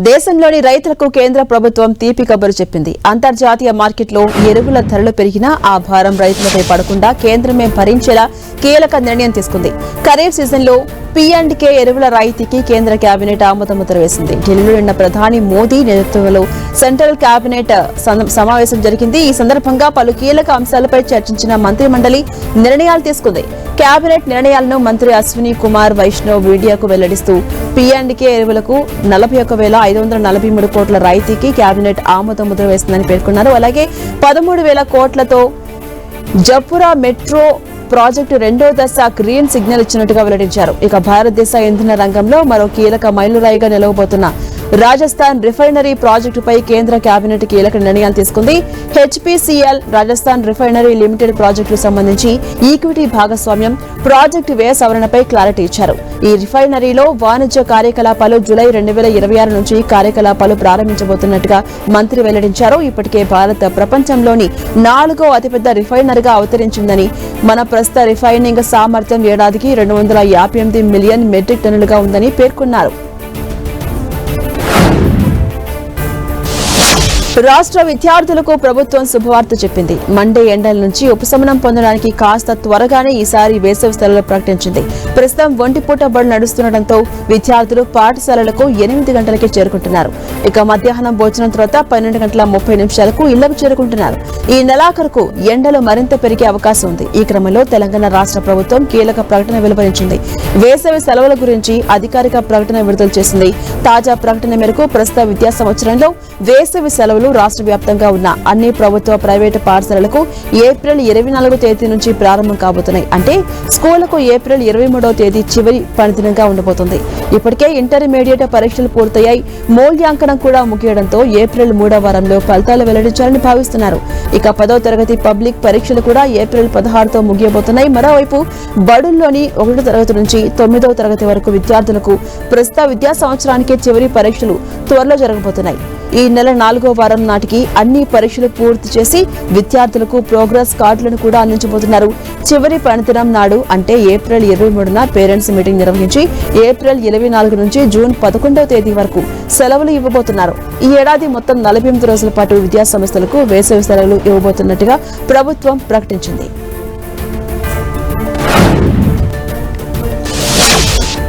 దేశంలోని రైతులకు కేంద్ర ప్రభుత్వం తీపి కబురు చెప్పింది. అంతర్జాతీయ మార్కెట్లో ఎరువుల ధరలు పెరిగినా ఆ భారం రైతులపై పడకుండా కేంద్రమే భరించేలా కీలక నిర్ణయం తీసుకుంది. ఖరీఫ్ సీజన్లో P&K ఎరువుల రాయితీకి కేంద్ర కేబినెట్ ఆమోదముద్ర వేసింది. ఢిల్లీలో నిన్న ప్రధాని మోదీ నేతృత్వంలో సెంట్రల్ కేబినెట్ సమావేశం జరిగింది. ఈ సందర్భంగా పలు కీలక అంశాలపై చర్చించిన మంత్రి మండలి నిర్ణయాలు తీసుకుంది. కేబినెట్ నిర్ణయాలను మంత్రి అశ్విని కుమార్ వైష్ణవ్ మీడియాకు వెల్లడిస్తూ P&K ఎరువులకు 41,543 కోట్ల రాయితీకి కేబినెట్ ఆమోదముద్ర వేసిందని పేర్కొన్నారు. అలాగే 13,000 కోట్లతో జపురా మెట్రో ప్రాజెక్టు రెండో దశ గ్రీన్ సిగ్నల్ ఇచ్చినట్టుగా వెల్లడించారు. ఇక భారతదేశ ఇంధన రంగంలో మరో కీలక మైలురాయిగా నిలవబోతున్న రాజస్థాన్ రిఫైనరీ ప్రాజెక్టుపై కేంద్ర కేబినెట్ కీలక నిర్ణయాలు తీసుకుంది. HPCL రాజస్థాన్ రిఫైనరీ లిమిటెడ్ ప్రాజెక్టుకు సంబంధించి ఈక్విటీ భాగస్వామ్యం, ప్రాజెక్టు వ్యయ సవరణపై క్లారిటీ ఇచ్చారు. ఈ రిఫైనరీలో వాణిజ్య కార్యకలాపాలు జూలై 2026 నుంచి కార్యకలాపాలు ప్రారంభించబోతున్నట్టుగా మంత్రి వెల్లడించారు. ఇప్పటికే భారత్ ప్రపంచంలోని 4వ అతిపెద్ద రిఫైనరీగా అవతరించిందని, మన ప్రస్తుత రిఫైనింగ్ సామర్థ్యం ఏడాదికి 258 మిలియన్ మెట్రిక్ టన్నులుగా ఉందని పేర్కొన్నారు. రాష్ట్ర విద్యార్థులకు ప్రభుత్వం శుభవార్త చెప్పింది. మండే ఎండల నుంచి ఉపశమనం పొందడానికి కాస్త త్వరగానే ఈసారి వేసవి సెలవులు ప్రకటించింది. ప్రస్తుతం ఒంటిపూట బడులు నడుస్తుండటంతో విద్యార్థులు పాఠశాలలకు 8 గంటలకే చేరుకుంటున్నారు. ఇక మధ్యాహ్నం భోజనం తర్వాత 12:30 ఇళ్లకు చేరుకుంటున్నారు. ఈ నెలాఖరుకు ఎండలు మరింత పెరిగే అవకాశం ఉంది. ఈ క్రమంలో తెలంగాణ రాష్ట్ర ప్రభుత్వం కీలక ప్రకటన వెలువరించింది. వేసవి సెలవుల గురించి అధికారిక ప్రకటన విడుదల చేసింది. తాజా ప్రకటన మేరకు ప్రస్తుత విద్యా సంవత్సరంలో వేసవి సెలవులు రాష్ట్ర వ్యాప్తంగా ఉన్న అన్ని ప్రభుత్వ, ప్రైవేటు పాఠశాలలకు ఏప్రిల్ 24వ తేదీ నుంచి ప్రారంభం కాబోతున్నాయి. అంటే స్కూళ్లకు ఏప్రిల్ 23వ తేదీ చివరి పనిదినంగా ఉండబోతుంది. ఇప్పటికే ఇంటర్మీడియట్ పరీక్షలు పూర్తయ్యాయి. మూల్యాంకనం కూడా ముగియడంతో ఏప్రిల్ 3వ వారంలో ఫలితాలు వెల్లడించాలని భావిస్తున్నారు. ఇక 10వ తరగతి పబ్లిక్ పరీక్షలు కూడా ఏప్రిల్ 16తో ముగియబోతున్నాయి. మరోవైపు బడుల్లోని 1వ తరగతి నుంచి 9వ తరగతి వరకు విద్యార్థులకు ప్రస్తుత విద్యా సంవత్సరానికి చివరి పరీక్షలు త్వరలో జరగబోతున్నాయి. ఈ నెల 4వ వారం నాటికి అన్ని పరీక్షలు పూర్తి చేసి విద్యార్థులకు ప్రోగ్రెస్ కార్డులను కూడా అందించబోతున్నారు. చివరి పనిదినం నాడు అంటే ఏప్రిల్ 23న పేరెంట్స్ మీటింగ్ నిర్వహించి ఏప్రిల్ 24 నుంచి జూన్ 11వ తేదీ వరకు సెలవులు ఇవ్వబోతున్నారు. ఈ ఏడాది మొత్తం 48 రోజుల పాటు విద్యా సంస్థలకు వేసవి సెలవులు ఇవ్వబోతున్నట్టుగా ప్రభుత్వం ప్రకటించింది.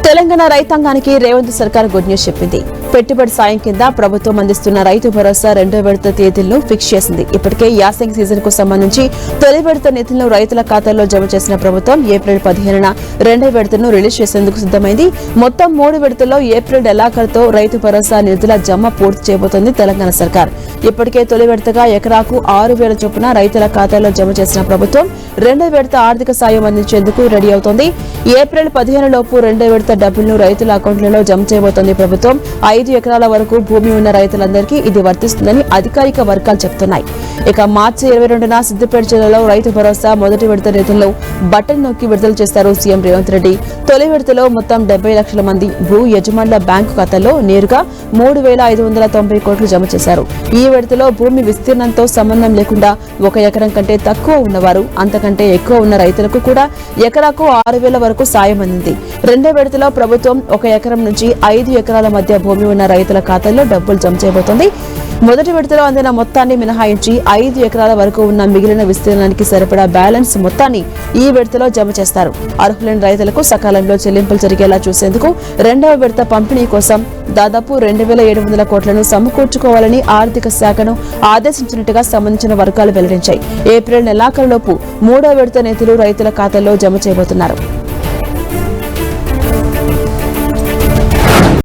తెలంగాణ రైతాంగానికి రేవంత్ సర్కార్ గుడ్ న్యూస్ చెప్పింది. పెట్టుబడి సాయం కింద ప్రభుత్వం అందిస్తున్న రైతు భరోసా 2వ విడత తేదీలను ఫిక్స్ చేసింది. ఇప్పటికే యాసంగి సీజన్ కు సంబంధించి తొలి విడత నిధులను రైతుల ఖాతాల్లో జమ చేసిన ప్రభుత్వం ఏప్రిల్ 15న 2వ విడతను రిలీజ్ చేసేందుకు సిద్దమైంది. మొత్తం 3 విడతల్లో ఏప్రిల్ నెలాఖరుతో రైతు భరోసా నిధుల జమ పూర్తి చేయబోతోంది తెలంగాణ సర్కార్. ఇప్పటికే తొలి విడతగా ఎకరాకు 6,000 చొప్పున రైతుల ఖాతాల్లో జమ చేసిన ప్రభుత్వం 2వ విడత ఆర్థిక సాయం అందించేందుకు రెడీ అవుతోంది. ఏప్రిల్ 15 లోపు 2వ విడత డబ్బులను రైతుల అకౌంట్లలో జమ చేయబోతోంది ప్రభుత్వం. 5 ఎకరాల వరకు భూమి ఉన్న రైతులందరికీ ఇది వర్తిస్తుందని అధికారిక వర్గాలు చెబుతున్నాయి. ఇక మార్చి 22న సిద్దిపేట జిల్లాలో రైతు భరోసా మొదటి విడత నిధులను బటన్ నొక్కి విడుదల చేశారు సీఎం రేవంత్ రెడ్డి. తొలి విడతలో మొత్తం 70 లక్షల మంది భూ యజమానుల బ్యాంకు ఖాతాల్లో నేరుగా 3,590 కోట్లు జమ చేశారు. ఈ విడతలో భూమి విస్తీర్ణంతో సంబంధం లేకుండా 1 ఎకరం కంటే తక్కువ ఉన్నవారు, అంతకంటే ఎక్కువ ఉన్న రైతులకు కూడా ఎకరాకు 6,000 వరకు సాయం అందింది. 2వ విడతలో ప్రభుత్వం 1 ఎకరం నుంచి 5 ఎకరాల మధ్య భూమి ఉన్న రైతుల ఖాతాల్లో డబ్బులు జమ చేయబోతోంది. మొదటి విడతలో అందిన మొత్తాన్ని మినహాయించి 5 ఎకరాల వరకు ఉన్న మిగిలిన విస్తీర్ణానికి సరిపడా బ్యాలెన్స్ మొత్తాన్ని ఈ విడతలో జమ చేస్తారు. అర్హులైన రైతులకు సకాలంలో చెల్లింపులు జరిగేలా చూసేందుకు 2వ విడత పంపిణీ కోసం దాదాపు 2,700 కోట్లను సమకూర్చుకోవాలని ఆర్థిక శాఖను ఆదేశించినట్టుగా సంబంధించిన వర్గాలు వెల్లడించాయి. ఏప్రిల్ నెలాఖరులోపు 3వ విడత నిధులు రైతుల ఖాతాల్లో జమ చేయబోతున్నారు.